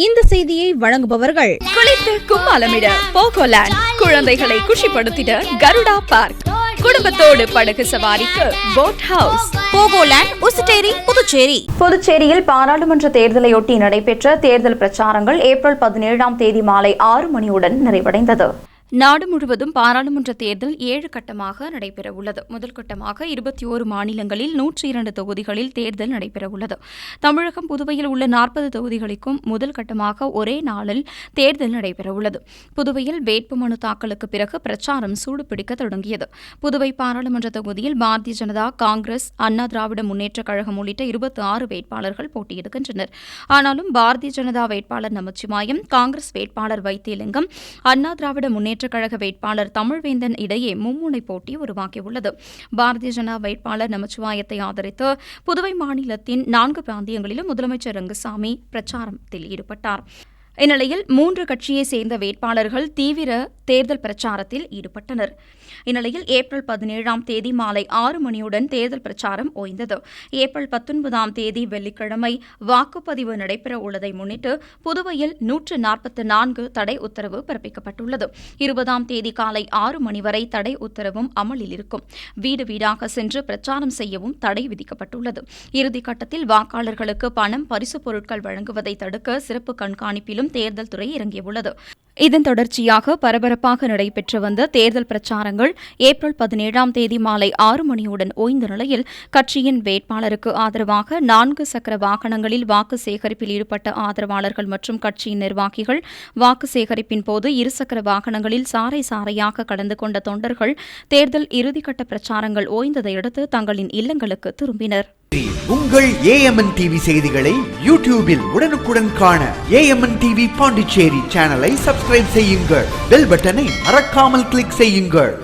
இந்த செய்தியை வழங்குபவர்கள் குளித்து கும்மாலமிட போகோலேண்ட், குழந்தைகளை குஷிப்படுத்திட கருடா பார்க், குடும்பத்தோடு படகு சவாரிக்கு போட் ஹவுஸ், போகோலேண்ட், உசுட்டேரி, புதுச்சேரி. புதுச்சேரியில் பாராளுமன்ற தேர்தலையொட்டி நடைபெற்ற தேர்தல் பிரச்சாரங்கள் ஏப்ரல் 17ஆம் தேதி மாலை 6 மணியுடன் நிறைவடைந்தது. நாடு முழுவதும் பாராளுமன்ற தேர்தல் 7 கட்டமாக நடைபெறவுள்ளது. முதல் கட்டமாக 21 மாநிலங்களில் 102 தொகுதிகளில் தேர்தல் நடைபெறவுள்ளது. தமிழகம், புதுவையில் உள்ள 40 தொகுதிகளுக்கும் முதல் கட்டமாக ஒரே நாளில் தேர்தல் நடைபெறவுள்ளது. புதுவையில் வேட்புமனு தாக்கலுக்கு பிறகு பிரச்சாரம் சூடுபிடிக்க தொடங்கியது. புதுவை பாராளுமன்ற தொகுதியில் பாரதிய ஜனதா, காங்கிரஸ், அண்ணா திராவிட முன்னேற்றக் கழகம் உள்ளிட்ட 26 வேட்பாளர்கள் போட்டியிடுகின்றனர். ஆனாலும் பாரதிய ஜனதா வேட்பாளர் நமச்சிவாயம், காங்கிரஸ் வேட்பாளர் வைத்தியலிங்கம், அண்ணா திராவிட முன்னேற்ற கழக வேட்பாளர் தமிழ்வேந்தன் இடையே மும்முனை போட்டி உருவாகியுள்ளது. பாரதிய ஜனதா வேட்பாளர் நமச்சிவாயத்தை ஆதரித்து புதுவை மாநிலத்தின் 4 பிராந்தியங்களிலும் முதலமைச்சர் ரங்கசாமி பிரச்சாரத்தில் ஈடுபட்டார். இந்நிலையில் 3 கட்சியைச் சேர்ந்த வேட்பாளர்கள் தீவிர தேர்தல் பிரச்சாரத்தில் ஈடுபட்டனர். இந்நிலையில் ஏப்ரல் 17ஆம் தேதி மாலை 6 மணியுடன் தேர்தல் பிரச்சாரம் ஓய்ந்தது. ஏப்ரல் 19ஆம் தேதி வெள்ளிக்கிழமை வாக்குப்பதிவு நடைபெற உள்ளதை முன்னிட்டு புதுவையில் 144 தடை உத்தரவு பிறப்பிக்கப்பட்டுள்ளது. 20ஆம் தேதி காலை 6 மணி வரை தடை உத்தரவும் அமலில் இருக்கும். வீடு வீடாக சென்று பிரச்சாரம் செய்யவும் தடை விதிக்கப்பட்டுள்ளது. இறுதிக்கட்டத்தில் வாக்காளர்களுக்கு பணம், பரிசுப் பொருட்கள் வழங்குவதை தடுக்க சிறப்பு கண்காணிப்பிலும் தேர்தல் துறை இறங்கியுள்ளது. இதன் தொடர்ச்சியாக பரபரப்பாக நடைபெற்று வந்த தேர்தல் பிரச்சாரங்கள் ஏப்ரல் 17ஆம் தேதி மாலை 6 மணியுடன் ஓய்ந்த நிலையில் கட்சியின் வேட்பாளருக்கு ஆதரவாக 4 சக்கர வாகனங்களில் வாக்கு சேகரிப்பில் ஈடுபட்ட ஆதரவாளர்கள் மற்றும் கட்சியின் நிர்வாகிகள் வாக்கு சேகரிப்பின் போது 2 சக்கர வாகனங்களில் சாறை சாறையாக கலந்து கொண்ட தொண்டர்கள் தேர்தல் இறுதிக்கட்ட பிரச்சாரங்கள் ஓய்ந்ததையடுத்து தங்களின் இல்லங்களுக்கு திரும்பினர். உங்கள் AMN டிவி செய்திகளை யூடியூபில் உடனுக்குடன் காண AMN டிவி பாண்டிச்சேரி சேனலை சப்ஸ்கிரைப் செய்யுங்கள். பெல் பட்டனை மறக்காமல் கிளிக் செய்யுங்கள்.